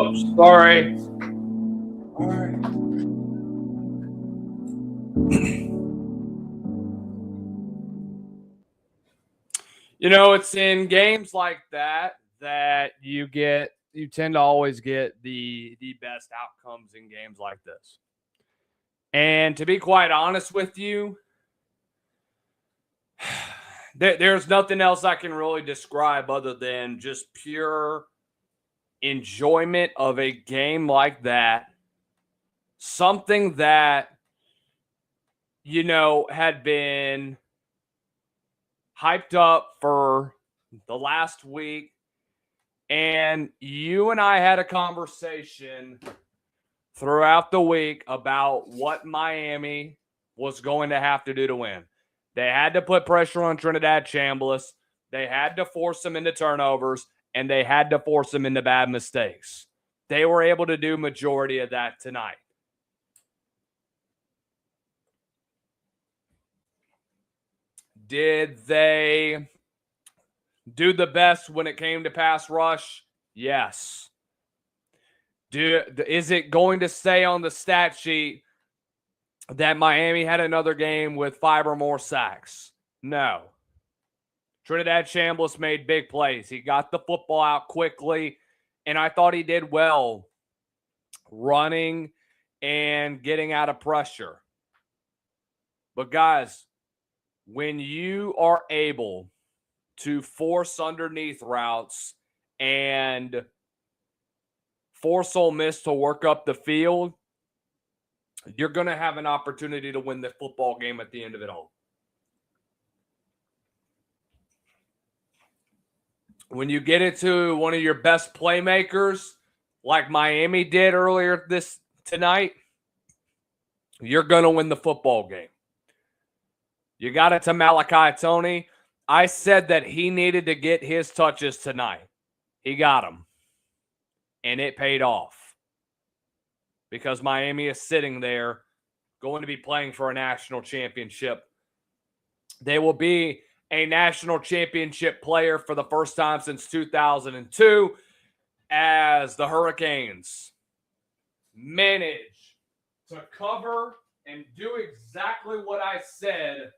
Oops, sorry. All right. It's in games like that you tend to always get the best outcomes in games like this. And to be quite honest with you, there's nothing else I can really describe other than just pure enjoyment of a game like that. Something that, had been hyped up for the last week. And you and I had a conversation throughout the week about what Miami was going to have to do to win. They had to put pressure on Trinidad Chambliss. They had to force them into turnovers, and they had to force them into bad mistakes. They were able to do majority of that tonight. Did they do the best when it came to pass rush? Yes. Is it going to stay on the stat sheet that Miami had another game with 5 or more sacks? No. Trinidad Chambliss made big plays. He got the football out quickly, and I thought he did well running and getting out of pressure. But guys, when you are able to force underneath routes and force Ole Miss to work up the field, you're going to have an opportunity to win the football game at the end of it all. When you get it to one of your best playmakers, like Miami did earlier tonight, you're going to win the football game. You got it to Malachi Tony. I said that he needed to get his touches tonight. He got them. And it paid off. Because Miami is sitting there going to be playing for a national championship. They will be a national championship player for the first time since 2002 as the Hurricanes manage to cover and do exactly what I said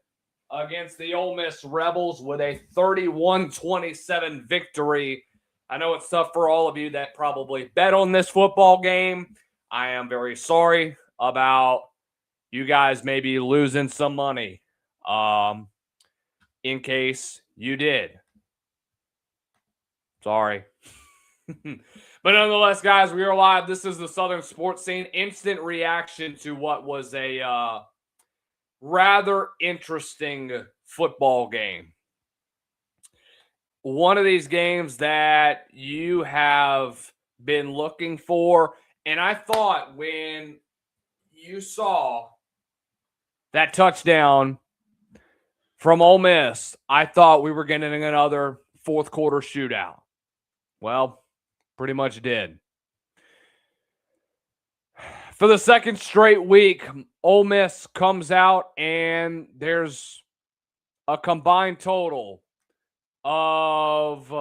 against the Ole Miss Rebels with a 31-27 victory. I know it's tough for all of you that probably bet on this football game. I am very sorry about you guys maybe losing some money in case you did. Sorry. But nonetheless, guys, we are live. This is the Southern Sports Scene. Instant reaction to what was a rather interesting football game. One of these games that you have been looking for. And I thought when you saw that touchdown from Ole Miss, I thought we were getting another fourth quarter shootout. Well, pretty much did. For the second straight week, Ole Miss comes out and there's a combined total of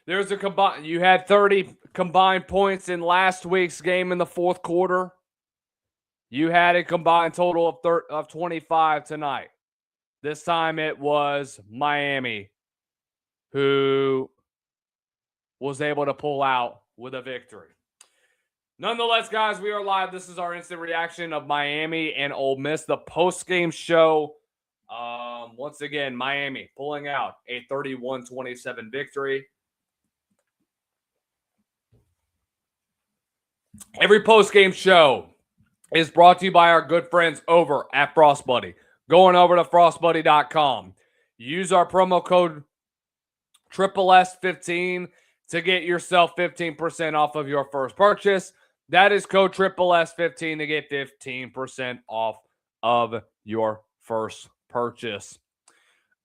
There's a combined. You had 30 combined points in last week's game in the fourth quarter. You had a combined total of 25 tonight. This time it was Miami who was able to pull out with a victory. Nonetheless, guys, we are live. This is our instant reaction of Miami and Ole Miss, the post-game show. Once again, Miami pulling out a 31-27 victory. Every post-game show is brought to you by our good friends over at Frost Buddy. Going over to frostbuddy.com. Use our promo code SSS15 to get yourself 15% off of your first purchase. That is code SSS15 to get 15% off of your first purchase.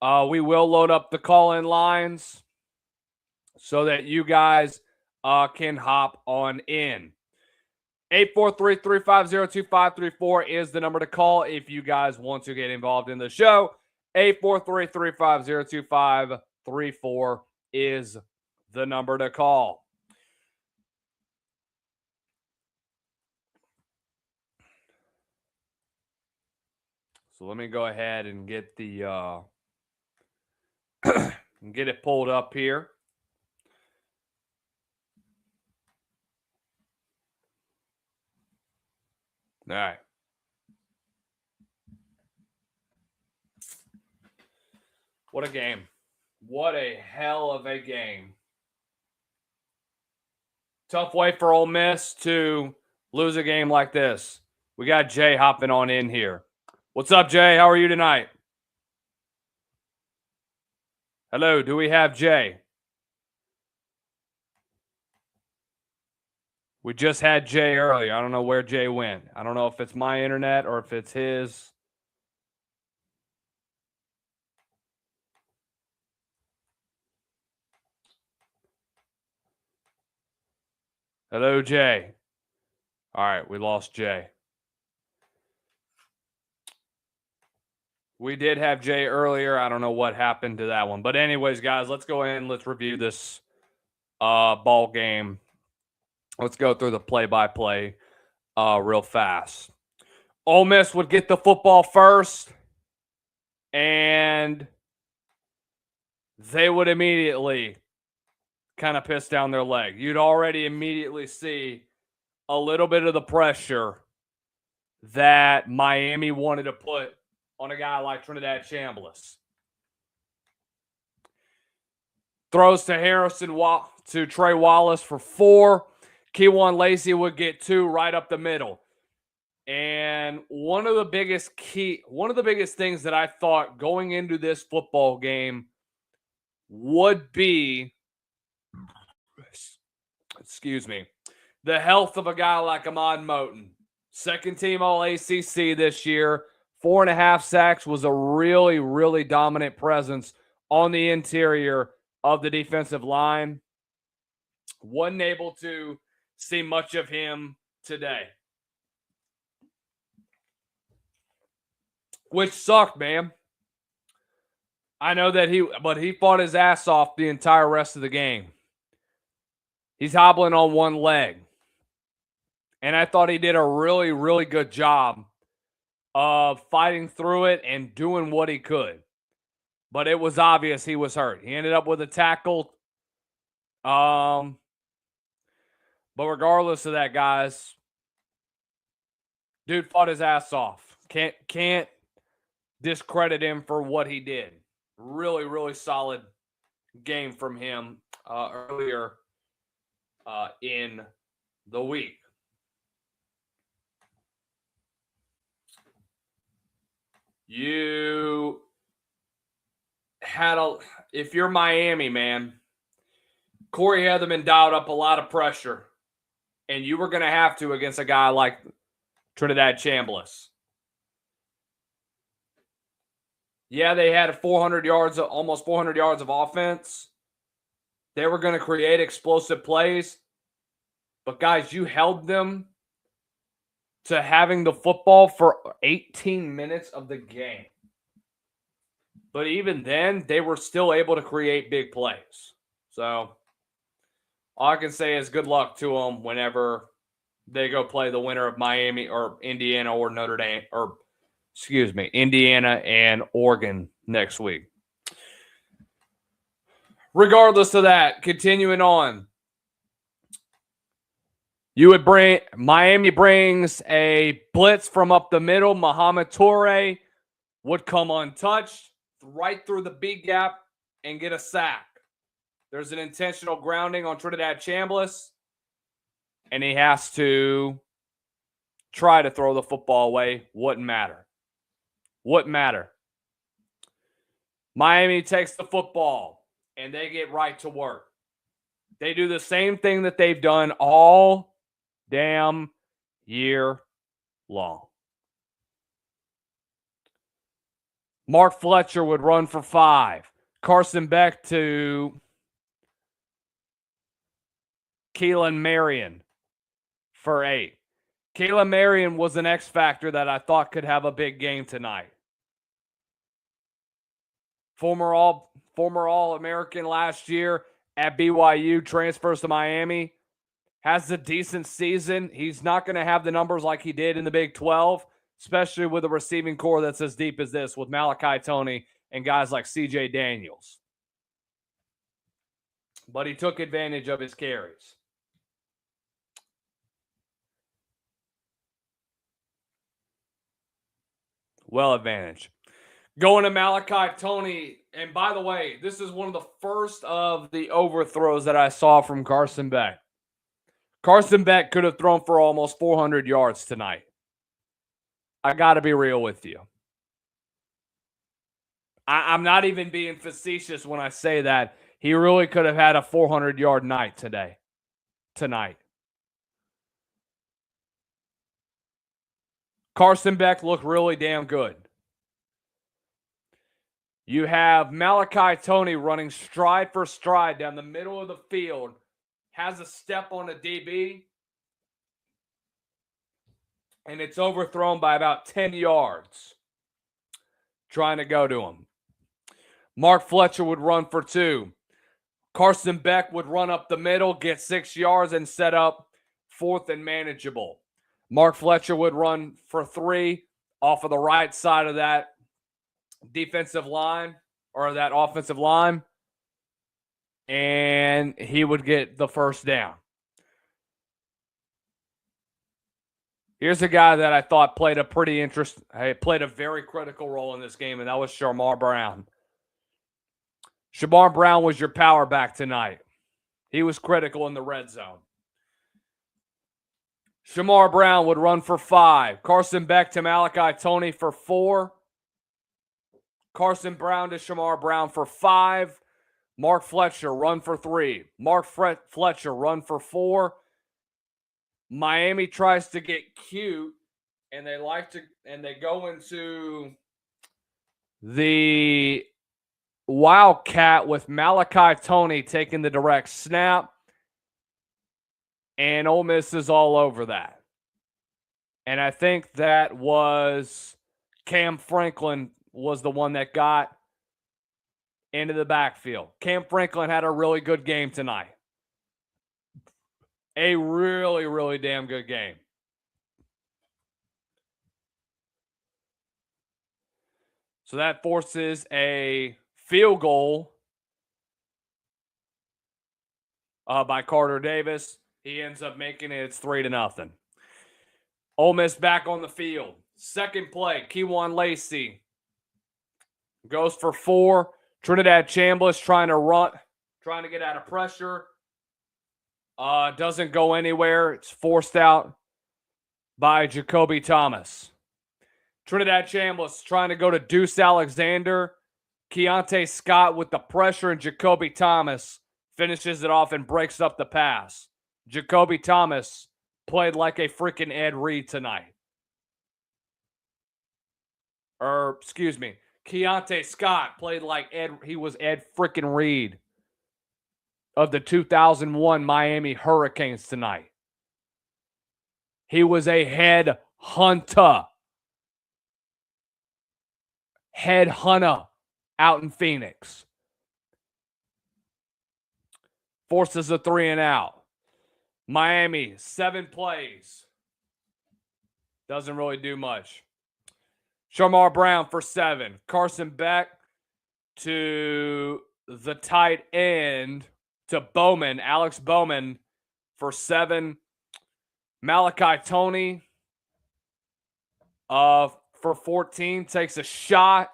We will load up the call-in lines so that you guys can hop on in. 843-350-2534 is the number to call if you guys want to get involved in the show. 843-350-2534 is the number to call. So let me go ahead and get the get it pulled up here. All right. What a game. What a hell of a game. Tough way for Ole Miss to lose a game like this. We got Jay hopping on in here. What's up, Jay? How are you tonight? Hello, do we have Jay? We just had Jay earlier. I don't know where Jay went. I don't know if it's my internet or if it's his. Hello, Jay. All right, we lost Jay. We did have Jay earlier. I don't know what happened to that one. But anyways, guys, let's go ahead and let's review this ball game. Let's go through the play-by-play real fast. Ole Miss would get the football first, and they would immediately kind of piss down their leg. You'd already immediately see a little bit of the pressure that Miami wanted to put on a guy like Trinidad Chambliss. Throws to to Trey Wallace for 4. Keywan Lacey would get 2 right up the middle. And one of the biggest things that I thought going into this football game would be, the health of a guy like Ahmad Moten. Second team All-ACC this year. 4.5 sacks, was a really, really dominant presence on the interior of the defensive line. Wasn't able to see much of him today, which sucked, man. I know that he fought his ass off the entire rest of the game. He's hobbling on one leg. And I thought he did a really, really good job of fighting through it and doing what he could. But it was obvious he was hurt. He ended up with a tackle. But regardless of that, guys, dude fought his ass off. Can't discredit him for what he did. Really, really solid game from him earlier in the week. You had if you're Miami, man, Corey Heatherman dialed up a lot of pressure, and you were going to have to against a guy like Trinidad Chambliss. Yeah, they had almost 400 yards of offense. They were going to create explosive plays. But, guys, you held them to having the football for 18 minutes of the game. But even then, they were still able to create big plays. So, all I can say is good luck to them whenever they go play the winner of Miami or Indiana or Notre Dame, or Indiana and Oregon next week. Regardless of that, continuing on, Miami brings a blitz from up the middle. Muhammad Toure would come untouched right through the B gap and get a sack. There's an intentional grounding on Trinidad Chambliss, and he has to try to throw the football away. Wouldn't matter. Miami takes the football, and they get right to work. They do the same thing that they've done all damn year long. Mark Fletcher would run for 5. Carson Beck to Keelan Marion for 8. Keelan Marion was an X factor that I thought could have a big game tonight. former All-American last year at BYU, transfers to Miami, has a decent season. He's not going to have the numbers like he did in the Big 12, especially with a receiving core that's as deep as this with Malachi Toney and guys like C.J. Daniels. But he took advantage of his carries. Well advantage. Going to Malachi Toney. And by the way, this is one of the first of the overthrows that I saw from Carson Beck. Carson Beck could have thrown for almost 400 yards tonight. I got to be real with you. I'm not even being facetious when I say that. He really could have had a 400-yard night tonight. Carson Beck looked really damn good. You have Malachi Toney running stride for stride down the middle of the field, has a step on a DB, and it's overthrown by about 10 yards trying to go to him. Mark Fletcher would run for 2. Carson Beck would run up the middle, get 6 yards, and set up 4th and manageable. Mark Fletcher would run for 3 off of the right side of that defensive line or that offensive line, and he would get the first down. Here's a guy that I thought played a very critical role in this game, and that was Shamar Brown. Shamar Brown was your power back tonight. He was critical in the red zone. Shamar Brown would run for 5. Carson Beck to Malachi Toney for 4. Carson Brown to Shamar Brown for 5. Mark Fletcher run for 3. Mark Fletcher run for 4. Miami tries to get cute, and they go into the Wildcat with Malachi Toney taking the direct snap, and Ole Miss is all over that. And I think that was Cam Franklin was the one that got into the backfield. Cam Franklin had a really good game tonight. A really, really damn good game. So that forces a field goal by Carter Davis. He ends up making it. It's 3-0. Ole Miss back on the field. Second play, Kewan Lacey goes for 4. Trinidad Chambliss trying to get out of pressure. Doesn't go anywhere. It's forced out by Jacoby Thomas. Trinidad Chambliss trying to go to Deuce Alexander. Keontae Scott with the pressure, and Jacoby Thomas finishes it off and breaks up the pass. Jacoby Thomas played like a freaking Ed Reed tonight. Keontae Scott played like he was Ed freaking Reed of the 2001 Miami Hurricanes tonight. He was a head hunter out in Phoenix. Forces a 3 and out. Miami, 7 plays. Doesn't really do much. Shamar Brown for 7. Carson Beck to the tight end to Bowman. Alex Bowman for 7. Malachi Toney for 14 takes a shot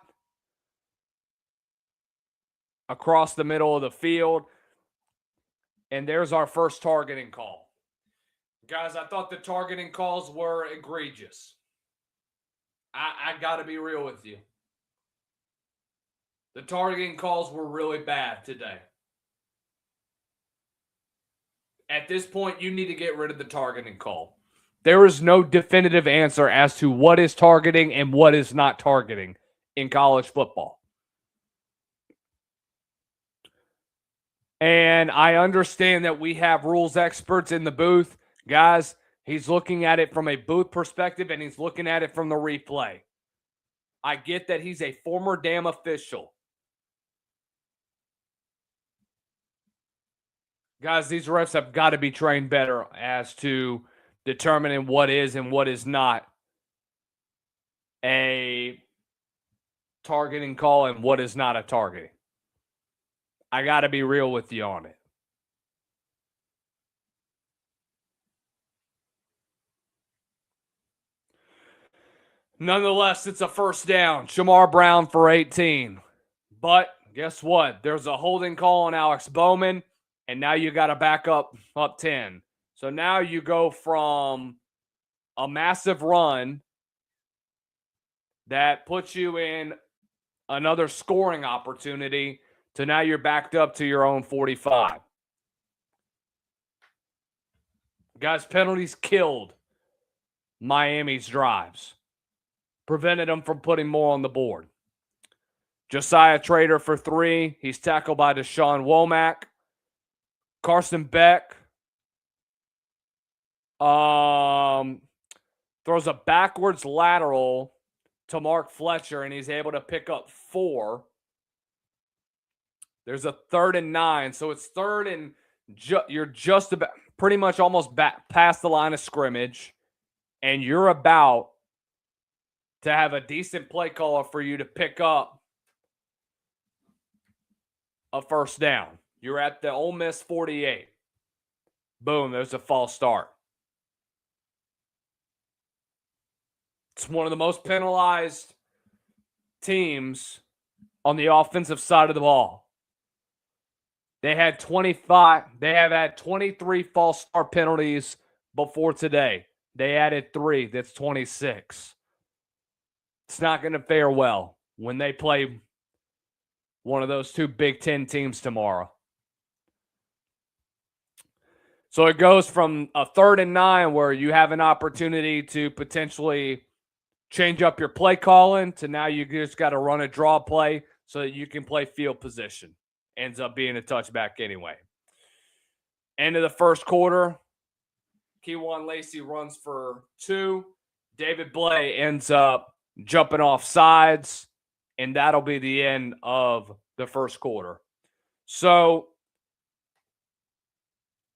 across the middle of the field. And there's our first targeting call. Guys, I thought the targeting calls were egregious. I got to be real with you. The targeting calls were really bad today. At this point, you need to get rid of the targeting call. There is no definitive answer as to what is targeting and what is not targeting in college football. And I understand that we have rules experts in the booth. Guys, he's looking at it from a booth perspective, and he's looking at it from the replay. I get that he's a former damn official. Guys, these refs have got to be trained better as to determining what is and what is not a targeting call and what is not a targeting. I got to be real with you on it. Nonetheless, it's a first down. Shamar Brown for 18. But guess what? There's a holding call on Alex Bowman, and now you got to back up 10. So now you go from a massive run that puts you in another scoring opportunity to now you're backed up to your own 45. Guys, penalties killed Miami's drives, prevented them from putting more on the board. Josiah Trader for 3. He's tackled by Deshaun Womack. Carson Beck throws a backwards lateral to Mark Fletcher, and he's able to pick up 4. There's a 3rd and 9, so it's 3rd and you're just about pretty much almost back past the line of scrimmage, and you're about to have a decent play caller for you to pick up a first down. You're at the Ole Miss 48. Boom, there's a false start. It's one of the most penalized teams on the offensive side of the ball. They had 25. They have had 23 false start penalties before today. They added 3. That's 26. It's not going to fare well when they play one of those 2 Big Ten teams tomorrow. So it goes from a 3rd and 9 where you have an opportunity to potentially change up your play calling to now you just got to run a draw play so that you can play field position. Ends up being a touchback anyway. End of the first quarter, Keywan Lacey runs for 2. David Blay ends up jumping off sides, and that'll be the end of the first quarter. So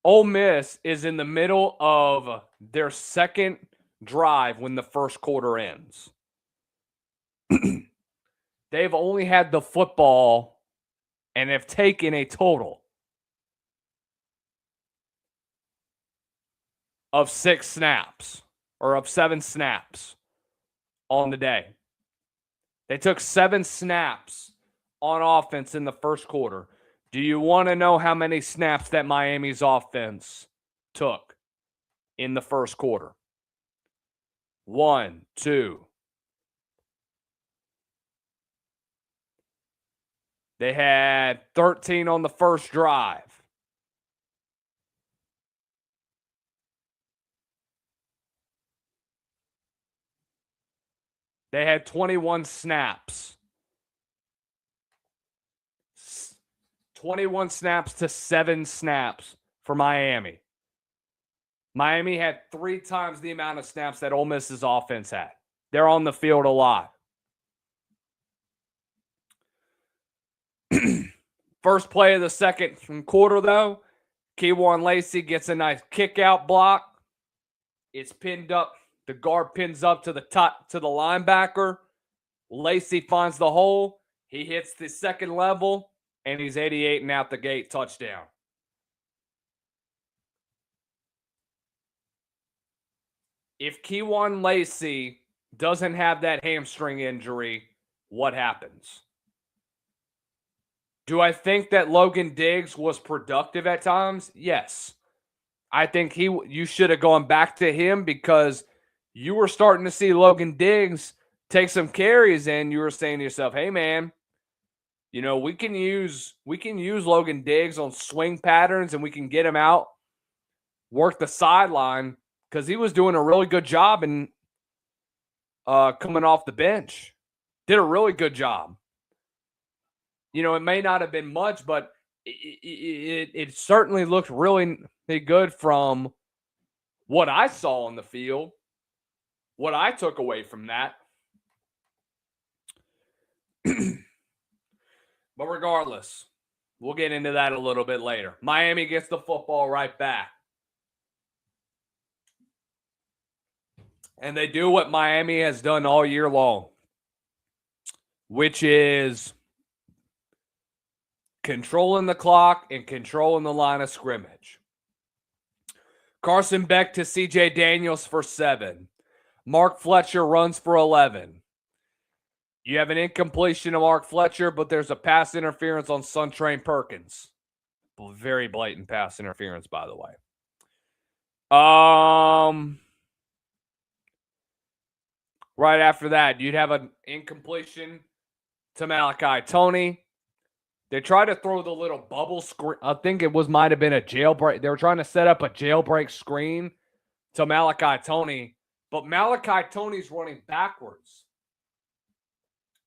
Ole Miss is in the middle of their second drive when the first quarter ends. They've only had the football and have taken a total of 6 snaps or of 7 snaps on the day. They took 7 snaps on offense in the first quarter. Do you want to know how many snaps that Miami's offense took in the first quarter? 1, 2. They had 13 on the first drive. They had 21 snaps. 21 snaps to 7 snaps for Miami. Miami had 3 times the amount of snaps that Ole Miss's offense had. They're on the field a lot. First play of the second quarter, though, Keywan Lacey gets a nice kick-out block. It's pinned up. The guard pins up to the top to the linebacker. Lacey finds the hole. He hits the second level, and he's 88 and out the gate, touchdown. If Keywan Lacey doesn't have that hamstring injury, what happens? Do I think that Logan Diggs was productive at times? Yes. I think you should have gone back to him because you were starting to see Logan Diggs take some carries and you were saying to yourself, hey, man, you know, we can use Logan Diggs on swing patterns and we can get him out, work the sideline because he was doing a really good job in coming off the bench. Did a really good job. You know, it may not have been much, but it certainly looked really good from what I saw on the field, what I took away from that. But regardless, We'll get into that a little bit later. Miami gets the football right back. And they do what Miami has done all year long, which is controlling the clock and controlling the line of scrimmage. Carson Beck to CJ Daniels for 7. Mark Fletcher runs for 11. You have an incompletion of Mark Fletcher, but there's a pass interference on Suntrain Perkins. Very blatant pass interference, by the way. Right after that, you'd have an incompletion to Malachi Tony. They tried to throw the little bubble screen. I think it might have been a jailbreak. They were trying to set up a jailbreak screen to Malachi Tony, but Malachi Tony's running backwards.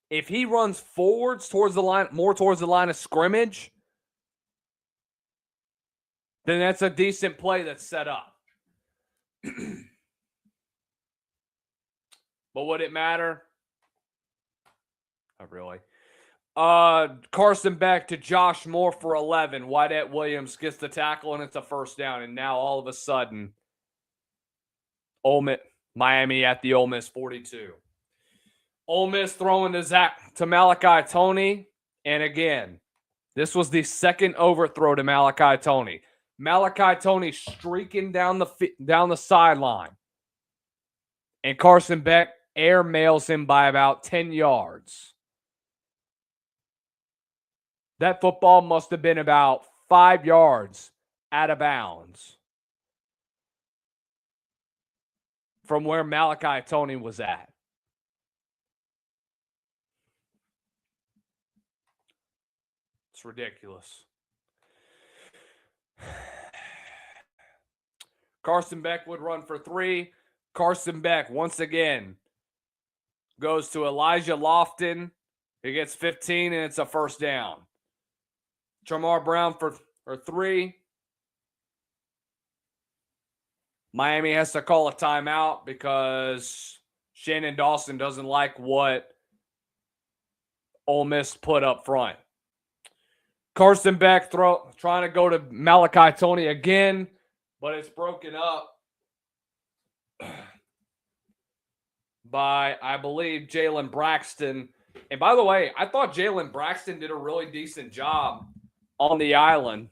If he runs forwards towards the line, more towards the line of scrimmage, then that's a decent play that's set up. But would it matter? Not really. Carson Beck to Josh Moore for 11. Wydett Williams gets the tackle, and it's a first down. And now all of a sudden, Miami at the Ole Miss 42. Ole Miss throwing to Malachi Tony. And again, this was the second overthrow to Malachi Tony. Malachi Tony streaking down the sideline. And Carson Beck air mails him by about 10 yards. That football must have been about 5 yards out of bounds from where Malachi Tony was at. It's ridiculous. Carson Beck would run for 3. Carson Beck, once again, goes to Elijah Lofton. He gets 15, and it's a first down. Jamar Brown for 3. Miami has to call a timeout because Shannon Dawson doesn't like what Ole Miss put up front. Carson Beck trying to go to Malachi Tony again, but it's broken up by, I believe, Jalen Braxton. And by the way, I thought Jalen Braxton did a really decent job on the island,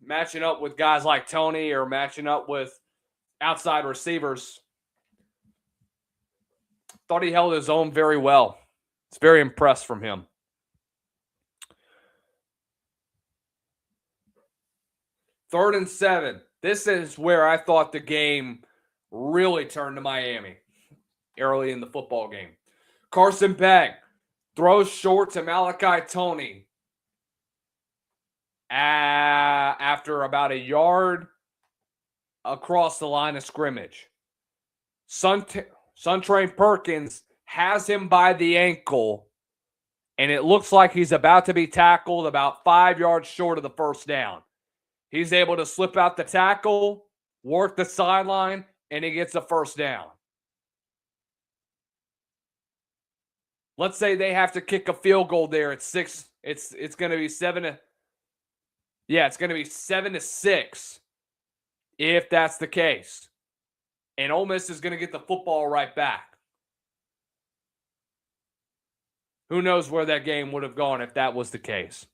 matching up with guys like Tony or matching up with outside receivers. Thought he held his own very well. It's very impressed from him. Third and 7. This is where I thought the game really turned to Miami early in the football game. Carson Beck throws short to Malachi Tony after about a yard across the line of scrimmage. Suntrain Perkins has him by the ankle, and it looks like he's about to be tackled about 5 yards short of the first down. He's able to slip out the tackle, work the sideline, and he gets a first down. Let's say they have to kick a field goal there at 6. It's going to be 7. It's going to be 7-6 if that's the case. And Ole Miss is going to get the football right back. Who knows where that game would have gone if that was the case.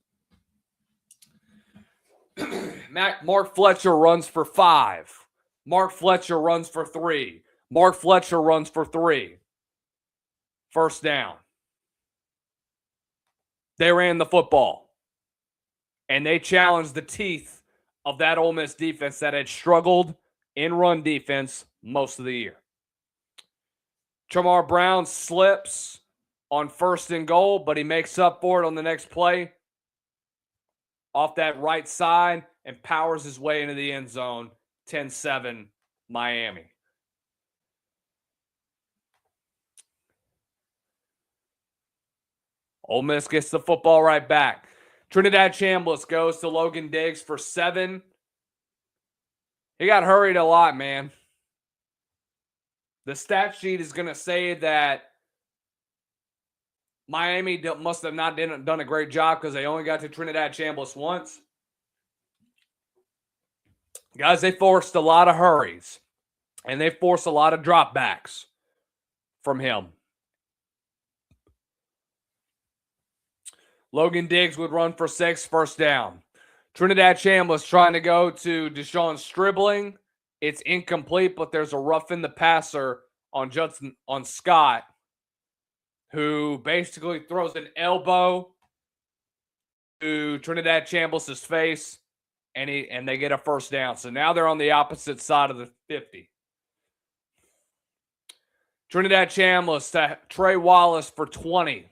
Mark Fletcher runs for 5. Mark Fletcher runs for 3. Mark Fletcher runs for 3. First down. They ran the football. And they challenged the teeth of that Ole Miss defense that had struggled in run defense most of the year. Jamar Brown slips on 1st and goal, but he makes up for it on the next play off that right side and powers his way into the end zone. 10-7 Miami. Ole Miss gets the football right back. Trinidad Chambliss goes to Logan Diggs for 7. He got hurried a lot, man. The stat sheet is going to say that Miami must have not done a great job because they only got to Trinidad Chambliss once. Guys, they forced a lot of hurries, and they forced a lot of dropbacks from him. Logan Diggs would run for 6, first down. Trinidad Chambliss trying to go to Deshaun Stribling. It's incomplete, but there's a roughing the passer on Scott, who basically throws an elbow to Trinidad Chambliss's face, and they get a first down. So now they're on the opposite side of the 50. Trinidad Chambliss to Trey Wallace for 20.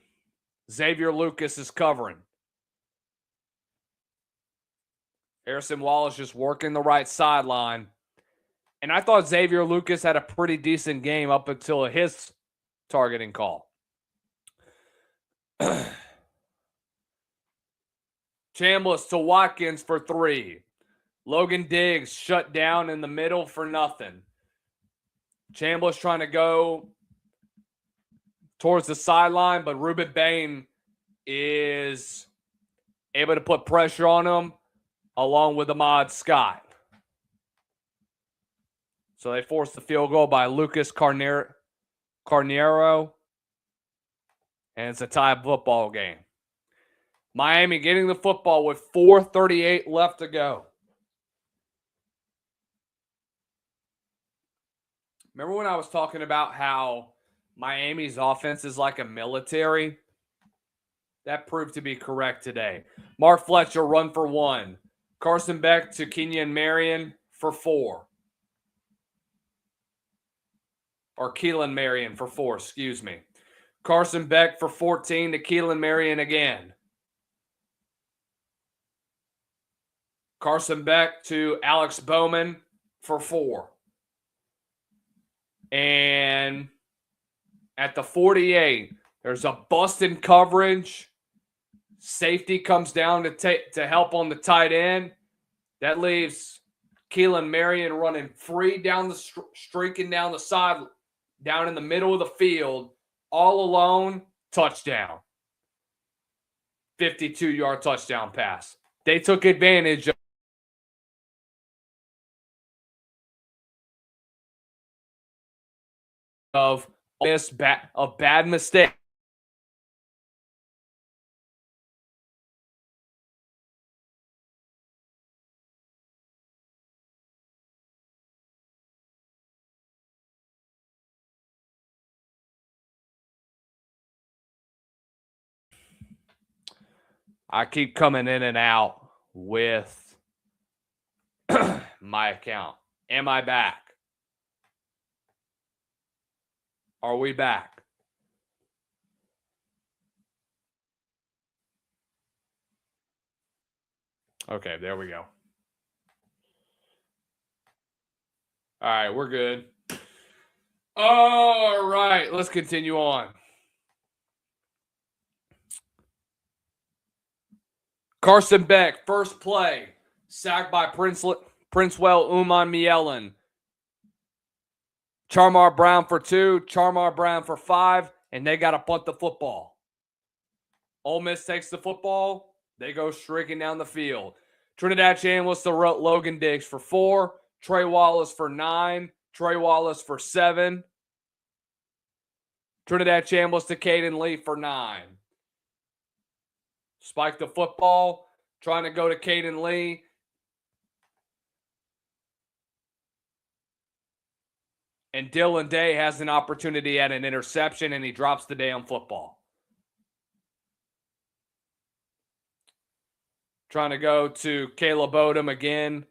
Xavier Lucas is covering. Harrison Wallace just working the right sideline. And I thought Xavier Lucas had a pretty decent game up until his targeting call. Chambliss to Watkins for 3. Logan Diggs shut down in the middle for nothing. Chambliss trying to go towards the sideline, but Ruben Bain is able to put pressure on him along with Ahmad Scott. So they forced the field goal by Lucas Carniero, and it's a tie football game. Miami getting the football with 4:38 left to go. Remember when I was talking about how Miami's offense is like a military? That proved to be correct today. Mark Fletcher run for 1. Carson Beck to Kenyon Marion for 4. Or Keelan Marion for 4, excuse me. Carson Beck for 14 to Keelan Marion again. Carson Beck to Alex Bowman for 4. And at the 48, there's a bust in coverage. Safety comes down to help on the tight end. That leaves Keelan Marion running free down the streaking down the side, down in the middle of the field, all alone, touchdown. 52-yard touchdown pass. They took advantage of this bad mistake. I keep coming in and out with my account. Am I back? Are we back? Okay, there we go. All right, we're good. All right, let's continue on. Carson Beck, first play, sacked by Princewell Umanmielen. Charmar Brown for 2, Charmar Brown for 5, and they got to punt the football. Ole Miss takes the football. They go streaking down the field. Trinidad Chambliss to Logan Diggs for 4, Trey Wallace for 9, Trey Wallace for 7. Trinidad Chambliss to Caden Lee for 9. Spike the football, trying to go to Caden Lee. And Dylan Day has an opportunity at an interception, and he drops the damn football. Trying to go to Caleb Odom again.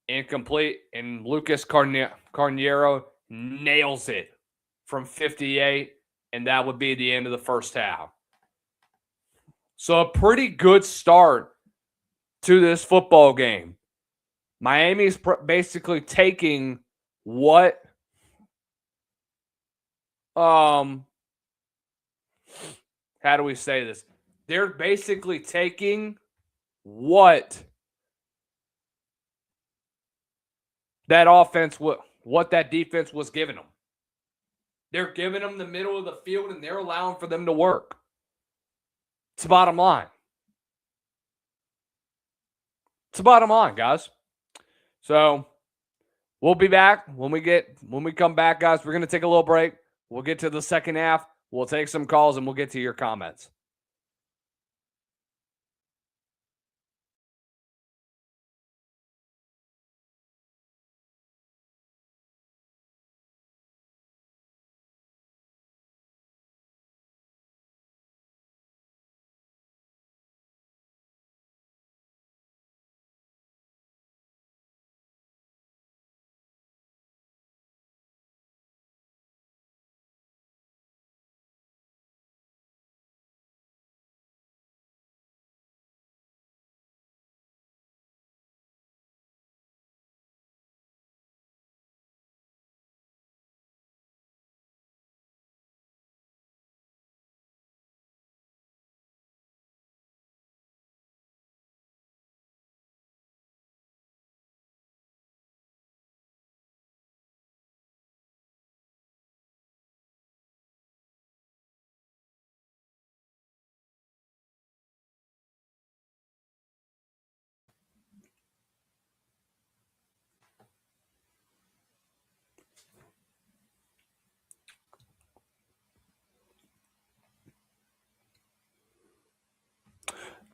Incomplete. And Lucas Carniero nails it from 58, and that would be the end of the first half. So a pretty good start to this football game. Miami's basically taking what how do we say this? They're basically taking what that offense, what that defense was giving them. They're giving them the middle of the field, and they're allowing for them to work. It's the bottom line. It's the bottom line, guys. So we'll be back when we come back, guys. We're going to take a little break. We'll get to the second half. We'll take some calls and we'll get to your comments.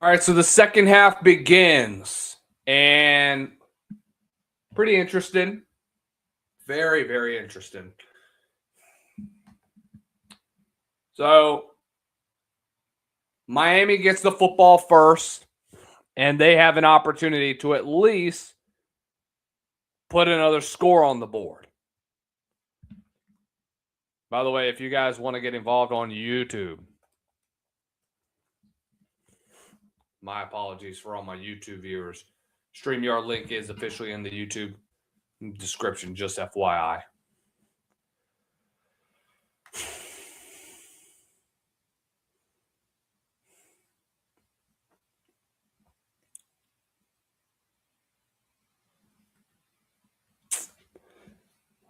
All right, so the second half begins, and pretty interesting. Very, very interesting. So Miami gets the football first, and they have an opportunity to at least put another score on the board. By the way, if you guys want to get involved on YouTube, my apologies for all my YouTube viewers. StreamYard link is officially in the YouTube description, just FYI.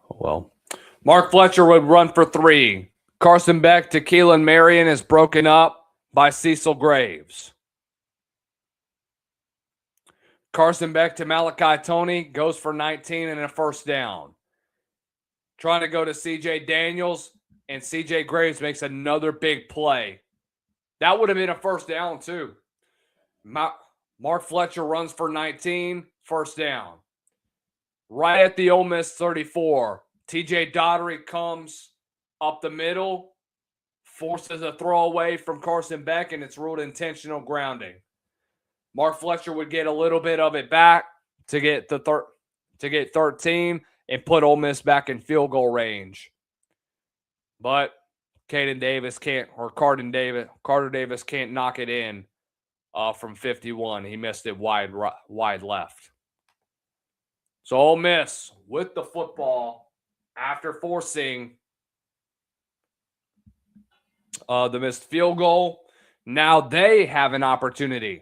Well, Mark Fletcher would run for 3. Carson Beck to Keelan Marion is broken up by Cecil Graves. Carson Beck to Malachi Tony goes for 19 and a first down. Trying to go to CJ Daniels, and CJ Graves makes another big play. That would have been a first down too. Mark Fletcher runs for 19, first down. Right at the Ole Miss 34, TJ Daugherty comes up the middle, forces a throwaway from Carson Beck, and it's ruled intentional grounding. Mark Fletcher would get a little bit of it back to get 13 and put Ole Miss back in field goal range. But Carter Davis can't knock it in from 51. He missed it wide left. So Ole Miss with the football after forcing the missed field goal. Now they have an opportunity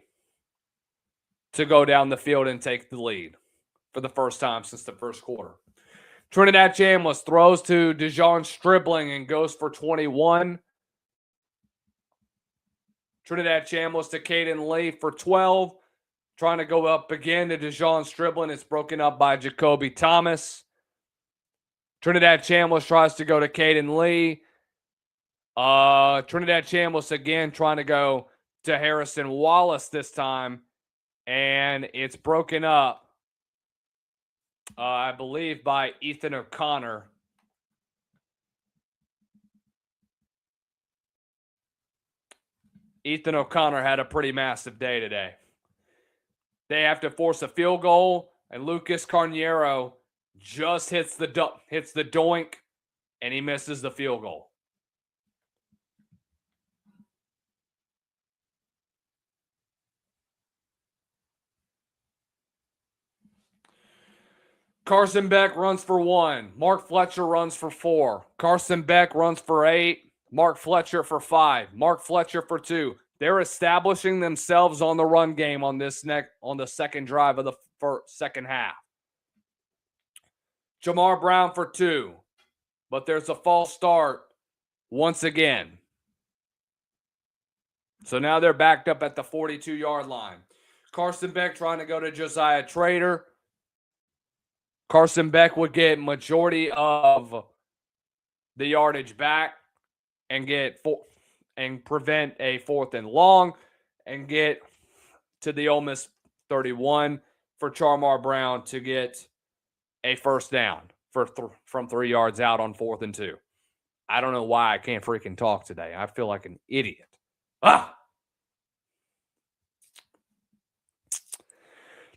to go down the field and take the lead for the first time since the first quarter. Trinidad Chambliss throws to Dejon Stribling and goes for 21. Trinidad Chambliss to Caden Lee for 12. Trying to go up again to Dejon Stribling. It's broken up by Jacoby Thomas. Trinidad Chambliss tries to go to Caden Lee. Trinidad Chambliss again trying to go to Harrison Wallace this time. And it's broken up, I believe, by Ethan O'Connor. Ethan O'Connor had a pretty massive day today. They have to force a field goal, and Lucas Carniero just hits the doink, and he misses the field goal. Carson Beck runs for 1. Mark Fletcher runs for 4. Carson Beck runs for 8. Mark Fletcher for 5. Mark Fletcher for 2. They're establishing themselves on the run game on the second drive of the second half. Jamar Brown for 2. But there's a false start once again. So now they're backed up at the 42-yard line. Carson Beck trying to go to Josiah Trader. Carson Beck would get majority of the yardage back and prevent a 4th and long and get to the Ole Miss 31 for Charmar Brown to get a first down from 3 yards out on 4th and 2. I don't know why I can't freaking talk today. I feel like an idiot.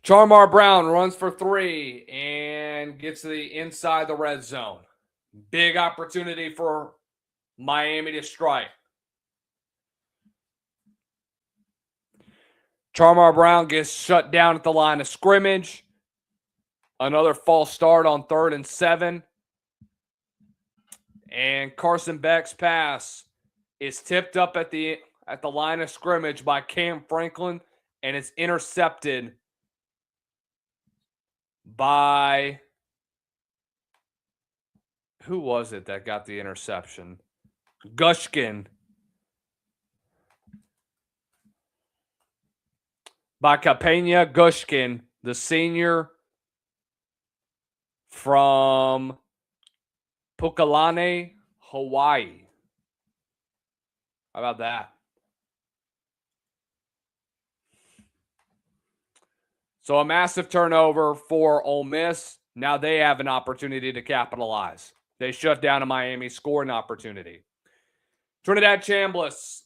Charmar Brown runs for 3 and gets to the inside the red zone. Big opportunity for Miami to strike. Charmar Brown gets shut down at the line of scrimmage. Another false start on 3rd and 7. And Carson Beck's pass is tipped up at the line of scrimmage by Cam Franklin, and it's intercepted by, who was it that got the interception? Gushkin. By Kapena Gushkin, the senior from Pukalane, Hawaii. How about that? So a massive turnover for Ole Miss. Now they have an opportunity to capitalize. They shut down a Miami scoring opportunity. Trinidad Chambliss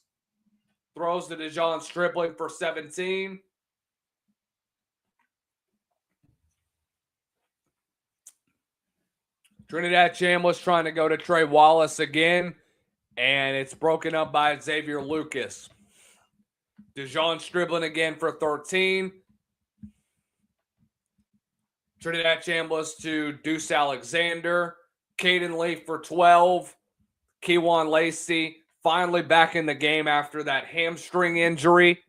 throws to Dejon Stribling for 17. Trinidad Chambliss trying to go to Trey Wallace again, and it's broken up by Xavier Lucas. Dejon Stribling again for 13. Trinidad Chambliss to Deuce Alexander. Caden Lee for 12. Keywan Lacey finally back in the game after that hamstring injury.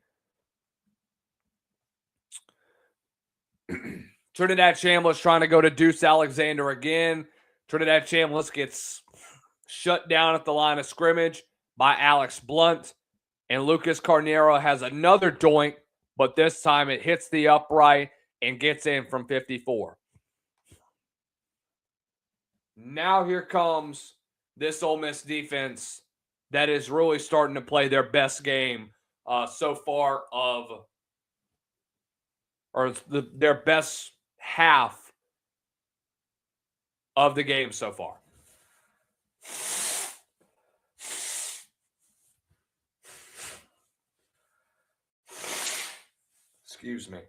Trinidad Chambliss trying to go to Deuce Alexander again. Trinidad Chambliss gets shut down at the line of scrimmage by Alex Blunt. And Lucas Carnero has another doink, but this time it hits the upright and gets in from 54. Now here comes this Ole Miss defense that is really starting to play their best game so far their best half of the game so far. Excuse me.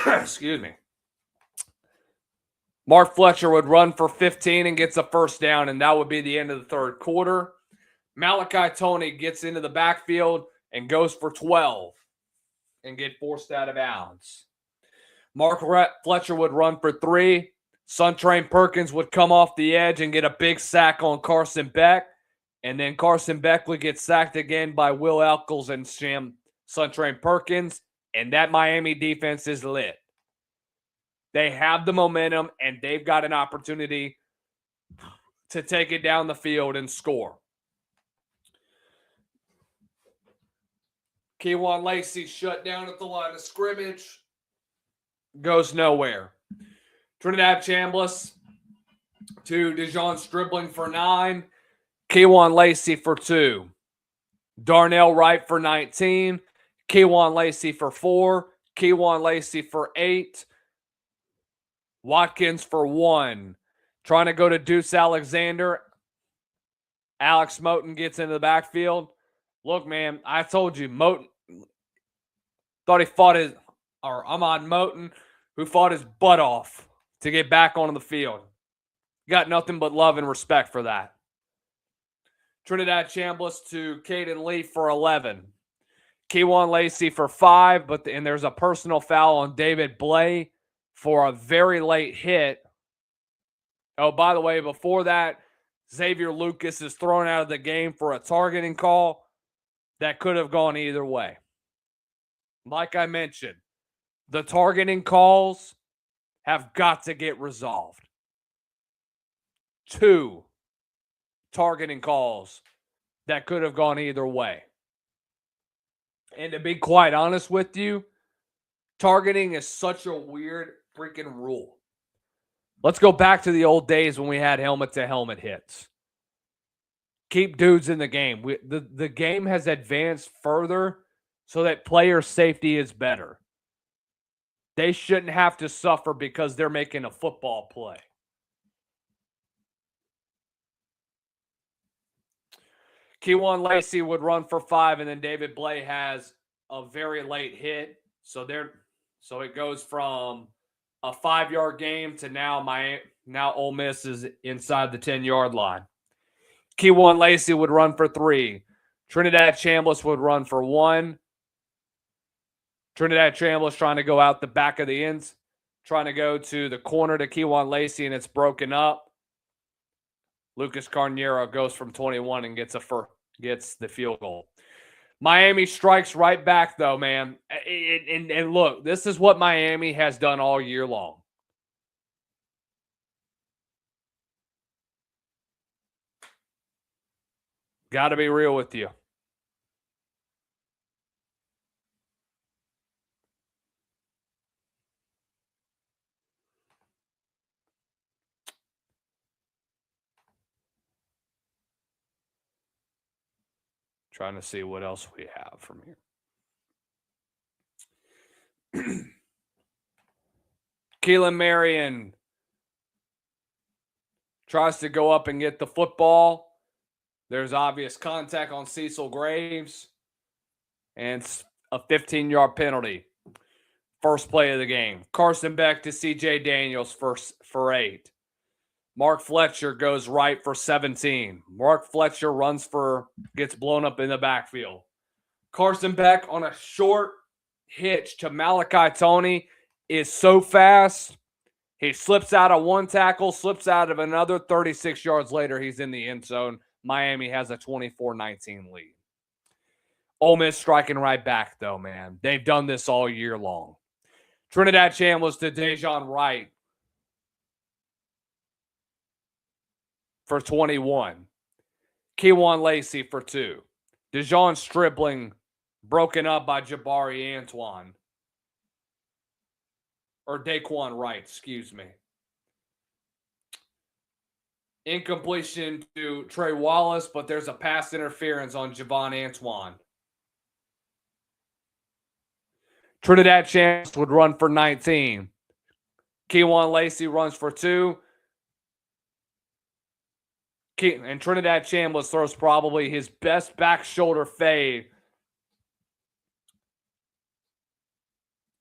Excuse me. Mark Fletcher would run for 15 and gets a first down, and that would be the end of the 3rd quarter. Malachi Tony gets into the backfield and goes for 12 and get forced out of bounds. Mark Fletcher would run for 3. Suntrain Perkins would come off the edge and get a big sack on Carson Beck, and then Carson Beck would get sacked again by Will Elkels and Suntrain Perkins, and that Miami defense is lit. They have the momentum, and they've got an opportunity to take it down the field and score. Keywan Lacey shut down at the line of scrimmage. Goes nowhere. Trinidad Chambliss to Dejon Stribling for 9. Keywan Lacey for 2. Darnell Wright for 19. Keywan Lacey for 4. Keywan Lacey for 8. Watkins for 1. Trying to go to Deuce Alexander. Alex Moten gets into the backfield. Look, man, I told you, Moten thought he fought Ahmad Moten, who fought his butt off to get back onto the field. Got nothing but love and respect for that. Trinidad Chambliss to Caden Lee for 11. Keywan Lacey for 5, and there's a personal foul on David Blay for a very late hit. Oh, by the way, before that, Xavier Lucas is thrown out of the game for a targeting call that could have gone either way. Like I mentioned, the targeting calls have got to get resolved. 2 targeting calls that could have gone either way. And to be quite honest with you, targeting is such a weird freaking rule. Let's go back to the old days when we had helmet-to-helmet hits. Keep dudes in the game. The game has advanced further so that player safety is better. They shouldn't have to suffer because they're making a football play. Keywan Lacey would run for 5, and then David Blay has a very late hit. So it goes from a 5-yard game to now Ole Miss is inside the 10-yard line. Keywan Lacey would run for 3. Trinidad Chambliss would run for 1. Trinidad Chambliss trying to go out the back of the ends, trying to go to the corner to Keywan Lacey, and it's broken up. Lucas Carniero goes from 21 and gets the field goal. Miami strikes right back, though, man. And look, this is what Miami has done all year long. Got to be real with you. Trying to see what else we have from here. Keelan Marion tries to go up and get the football. There's obvious contact on Cecil Graves. And a 15-yard penalty. First play of the game. Carson Beck to C.J. Daniels for 8. Mark Fletcher goes right for 17. Mark Fletcher gets blown up in the backfield. Carson Beck on a short hitch to Malachi Tony is so fast. He slips out of one tackle, slips out of another. 36 yards later, he's in the end zone. Miami has a 24-19 lead. Ole Miss striking right back, though, man. They've done this all year long. Trinidad Chambliss to Dejon Wright for 21. Keywan Lacey for 2. Dejon Stribling broken up by Jabari Antoine. Or Daquan Wright, excuse me. Incompletion to Trey Wallace, but there's a pass interference on Javon Antoine. Trinidad Chambliss would run for 19. Keywan Lacey runs for 2. And Trinidad Chambliss throws probably his best back shoulder fade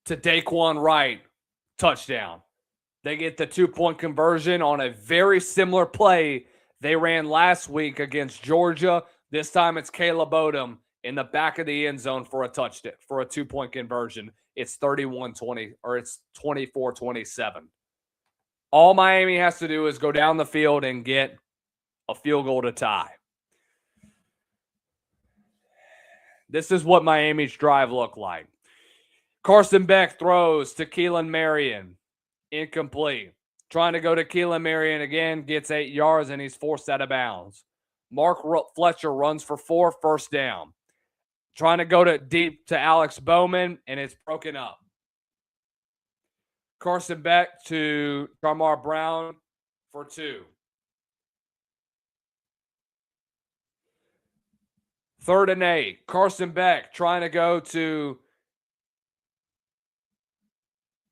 to Daquan Wright. Touchdown. They get the 2-point conversion on a very similar play they ran last week against Georgia. This time it's Caleb Odom in the back of the end zone for a touchdown, for a 2-point conversion. It's 31-20, or it's 24-27. All Miami has to do is go down the field and get a field goal to tie. This is what Miami's drive looked like. Carson Beck throws to Keelan Marion. Incomplete. Trying to go to Keelan Marion again. Gets 8 yards and he's forced out of bounds. Mark Fletcher runs for 4. First down. Trying to go deep to Alex Bowman, and it's broken up. Carson Beck to Jamar Brown for 2. Third and 8. Carson Beck trying to go to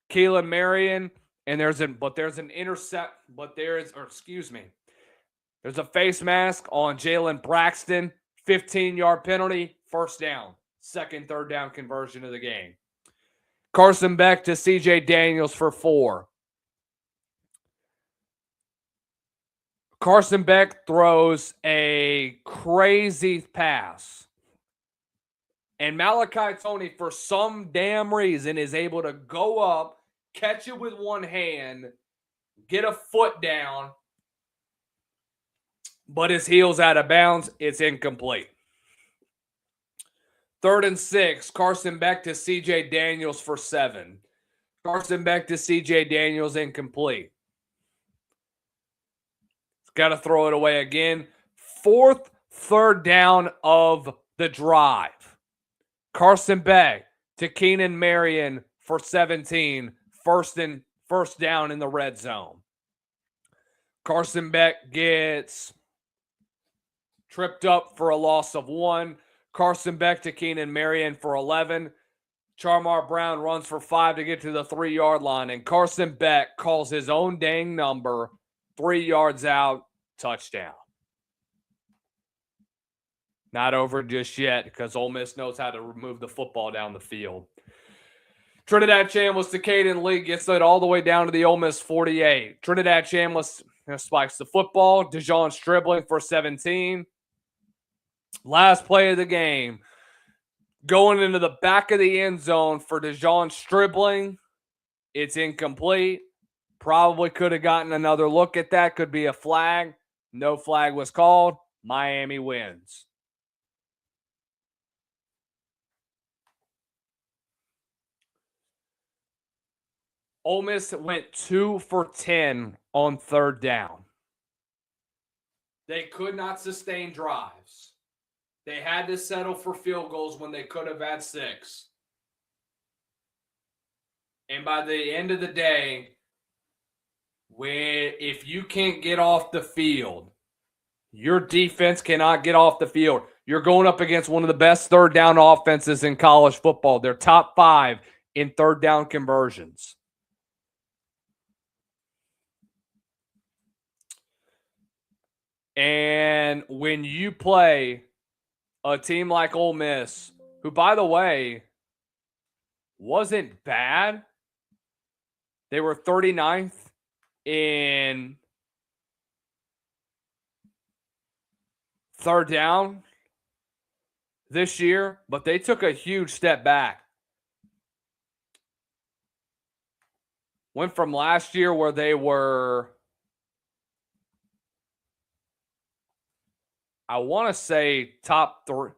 Keelan Marion, and there's a face mask on Jalen Braxton. 15-yard penalty. First down. Third down conversion of the game. Carson Beck to C.J. Daniels for 4. Carson Beck throws a crazy pass. And Malachi Tony, for some damn reason, is able to go up, catch it with one hand, get a foot down, but his heel's out of bounds. It's incomplete. 3rd and 6, Carson Beck to C.J. Daniels for 7. Carson Beck to C.J. Daniels, incomplete. Got to throw it away again. 4th third down of the drive. Carson Beck to Keenan Marion for 17, first down in the red zone. Carson Beck gets tripped up for a loss of 1. Carson Beck to Keenan Marion for 11. Charmar Brown runs for 5 to get to the 3-yard line, and Carson Beck calls his own dang number, 3 yards out, touchdown. Not over just yet because Ole Miss knows how to move the football down the field. Trinidad Chambliss to Caden Lee gets it all the way down to the Ole Miss 48. Trinidad Chambliss spikes the football. DeJon Stribling for 17. Last play of the game. Going into the back of the end zone for DeJon Stribling. It's incomplete. Probably could have gotten another look at that. Could be a flag. No flag was called. Miami wins. Ole Miss went 2 for 10 on third down. They could not sustain drives. They had to settle for field goals when they could have had 6. And by the end of the day, if you can't get off the field, your defense cannot get off the field. You're going up against one of the best third down offenses in college football. They're top 5 in third down conversions. And when you play a team like Ole Miss, who, by the way, wasn't bad. They were 39th in third down this year, but they took a huge step back. Went from last year where they were, I want to say, top 3.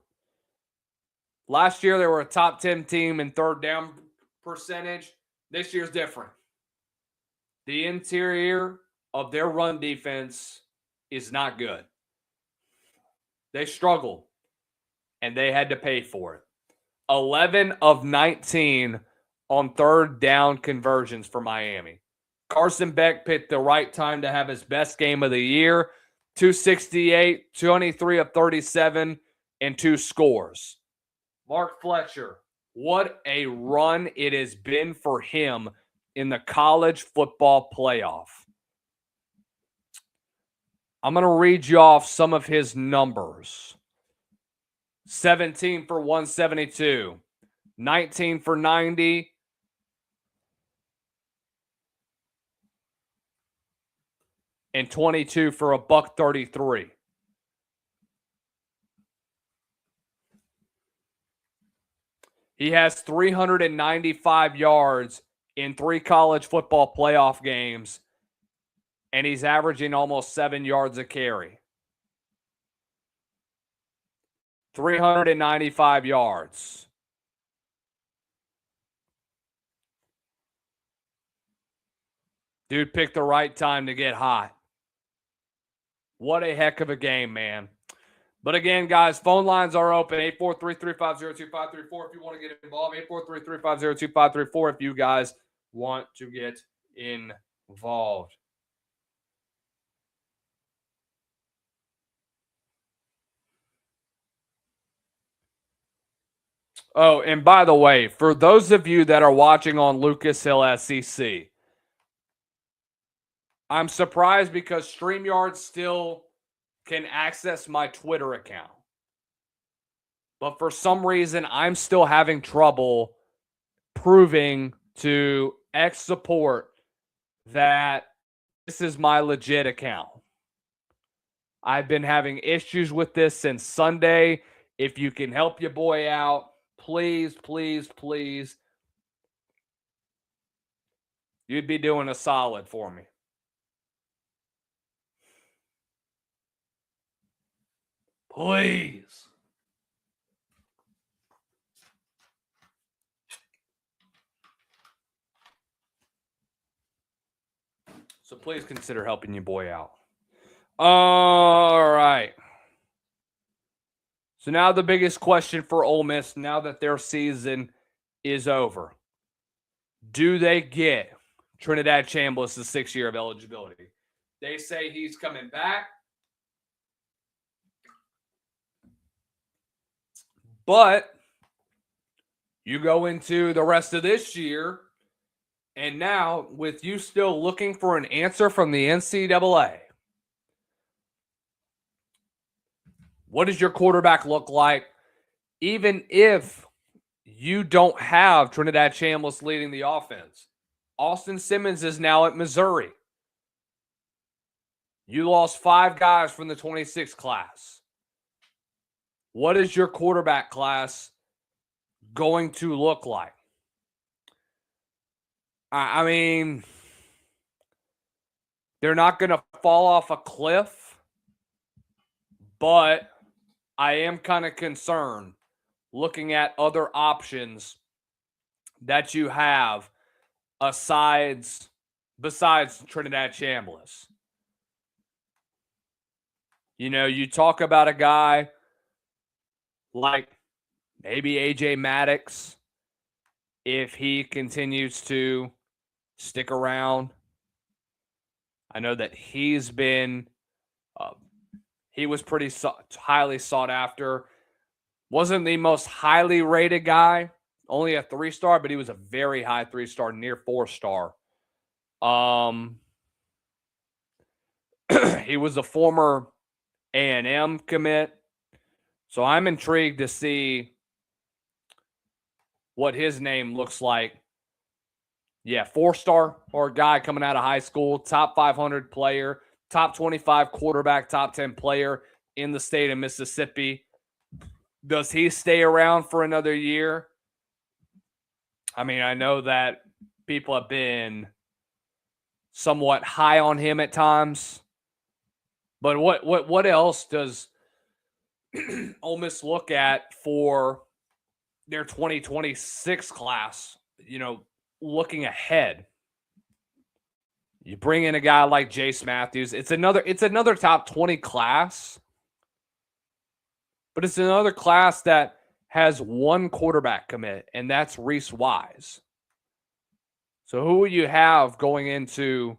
Last year, they were a top 10 team in third down percentage. This year's different. The interior of their run defense is not good. They struggled, and they had to pay for it. 11 of 19 on third down conversions for Miami. Carson Beck picked the right time to have his best game of the year. 268, 23 of 37, and 2 scores. Mark Fletcher, what a run it has been for him in the college football playoff. I'm going to read you off some of his numbers. 17 for 172, 19 for 90, and 22 for a $133. He has 395 yards in 3 college football playoff games, and he's averaging almost 7 yards a carry. 395 yards. Dude picked the right time to get hot. What a heck of a game, man. But again, guys, phone lines are open. 843-350-2534 if you want to get involved. 843-350-2534 if you guys want to get involved. Oh, and by the way, for those of you that are watching on Lucas Hill SEC, I'm surprised because StreamYard still can access my Twitter account. But for some reason, I'm still having trouble proving to X support that this is my legit account. I've been having issues with this since Sunday. If you can help your boy out, please, please, please. You'd be doing a solid for me. Please. So please consider helping your boy out. All right. So now the biggest question for Ole Miss, now that their season is over, do they get Trinidad Chambliss the 6 year of eligibility? They say he's coming back. But you go into the rest of this year, and now with you still looking for an answer from the NCAA, what does your quarterback look like? Even if you don't have Trinidad Chambliss leading the offense, Austin Simmons is now at Missouri. You lost 5 guys from the 26 class. What is your quarterback class going to look like? I mean, they're not going to fall off a cliff, but I am kind of concerned looking at other options that you have besides Trinidad Chambliss. You know, you talk about a guy like maybe AJ Maddox, if he continues to stick around. I know that he's been, he was pretty highly sought after. Wasn't the most highly rated guy, only a 3-star, but he was a very high 3-star, near 4-star. He was a former A&M commit. So I'm intrigued to see what his name looks like. Yeah, 4-star or a guy coming out of high school, top 500 player, top 25 quarterback, top 10 player in the state of Mississippi. Does he stay around for another year? I mean, I know that people have been somewhat high on him at times. But what else does Ole Miss look at for their 2026 class, you know, looking ahead? You bring in a guy like Jace Matthews. It's another top 20 class, but it's another class that has one quarterback commit, and that's Reese Wise. So who will you have going into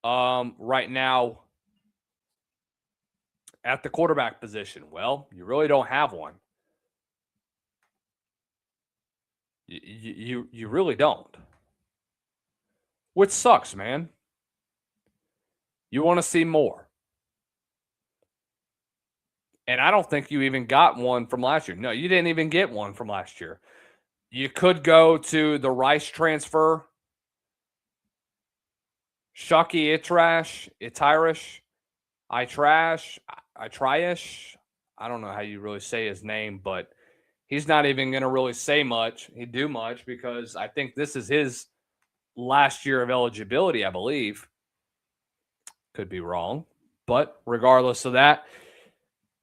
right now at the quarterback position? Well, you really don't have one. You really don't. Which sucks, man. You want to see more. And I don't think you even got one from last year. No, you didn't even get one from last year. You could go to the Rice transfer, Shockey Itirish. I don't know how you really say his name, but he's not even going to really say much. He'd do much because I think this is his last year of eligibility, I believe. Could be wrong. But regardless of that,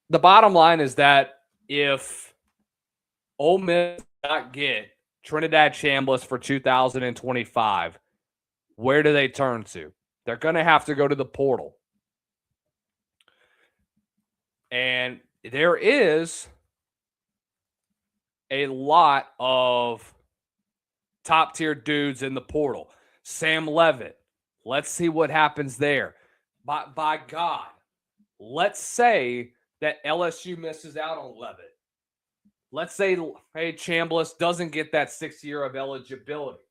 the bottom line is that if Ole Miss does not get Trinidad Chambliss for 2025, where do they turn to? They're going to have to go to the portal. And there is a lot of top-tier dudes in the portal. Sam Levitt. Let's see what happens there. By God, let's say that LSU misses out on Levitt. Let's say, hey, Chambliss doesn't get that 6th year of eligibility.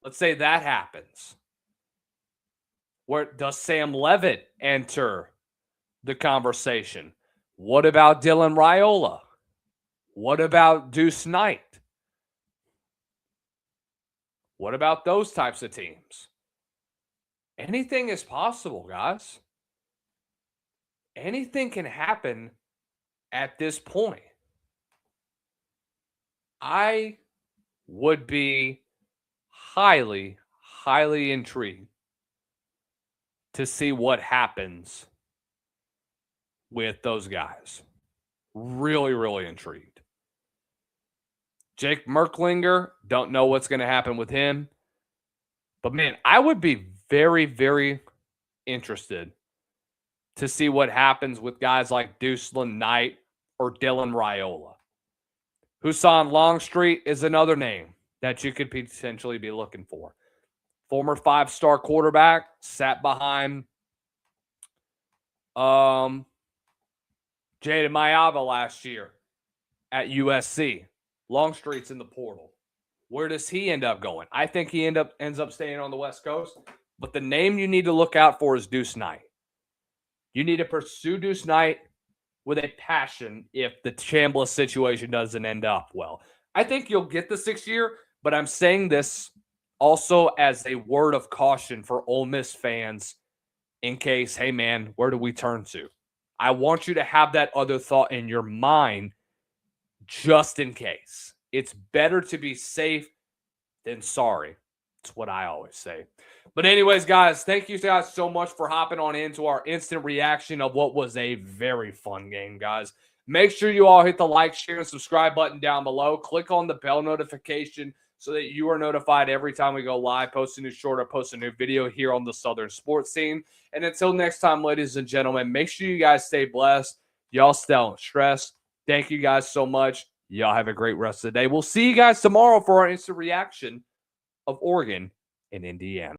Let's say that happens. Where does Sam Levitt enter the conversation? What about Dylan Raiola? What about Deuce Knight? What about those types of teams? Anything is possible, guys. Anything can happen at this point. I would be highly, highly intrigued to see what happens with those guys. Really, really intrigued. Jake Merklinger, don't know what's going to happen with him. But, man, I would be very, very interested to see what happens with guys like Deuceland Knight or Dylan Raiola. Hassan Longstreet is another name that you could potentially be looking for. Former 5-star quarterback, sat behind Jaden Mayava last year at USC. Longstreet's in the portal. Where does he end up going? I think he ends up staying on the West Coast. But the name you need to look out for is Deuce Knight. You need to pursue Deuce Knight with a passion if the Chambliss situation doesn't end up well. I think you'll get the 6th year, but I'm saying this also as a word of caution for Ole Miss fans in case, hey, man, where do we turn to? I want you to have that other thought in your mind just in case. It's better to be safe than sorry. That's what I always say. But anyways, guys, thank you guys so much for hopping on into our instant reaction of what was a very fun game, guys. Make sure you all hit the like, share, and subscribe button down below. Click on the bell notification so that you are notified every time we go live, post a new short, or post a new video here on the Southern Sports Scene. And until next time, ladies and gentlemen, make sure you guys stay blessed. Y'all stay stressed. Thank you guys so much. Y'all have a great rest of the day. We'll see you guys tomorrow for our instant reaction of Oregon and Indiana.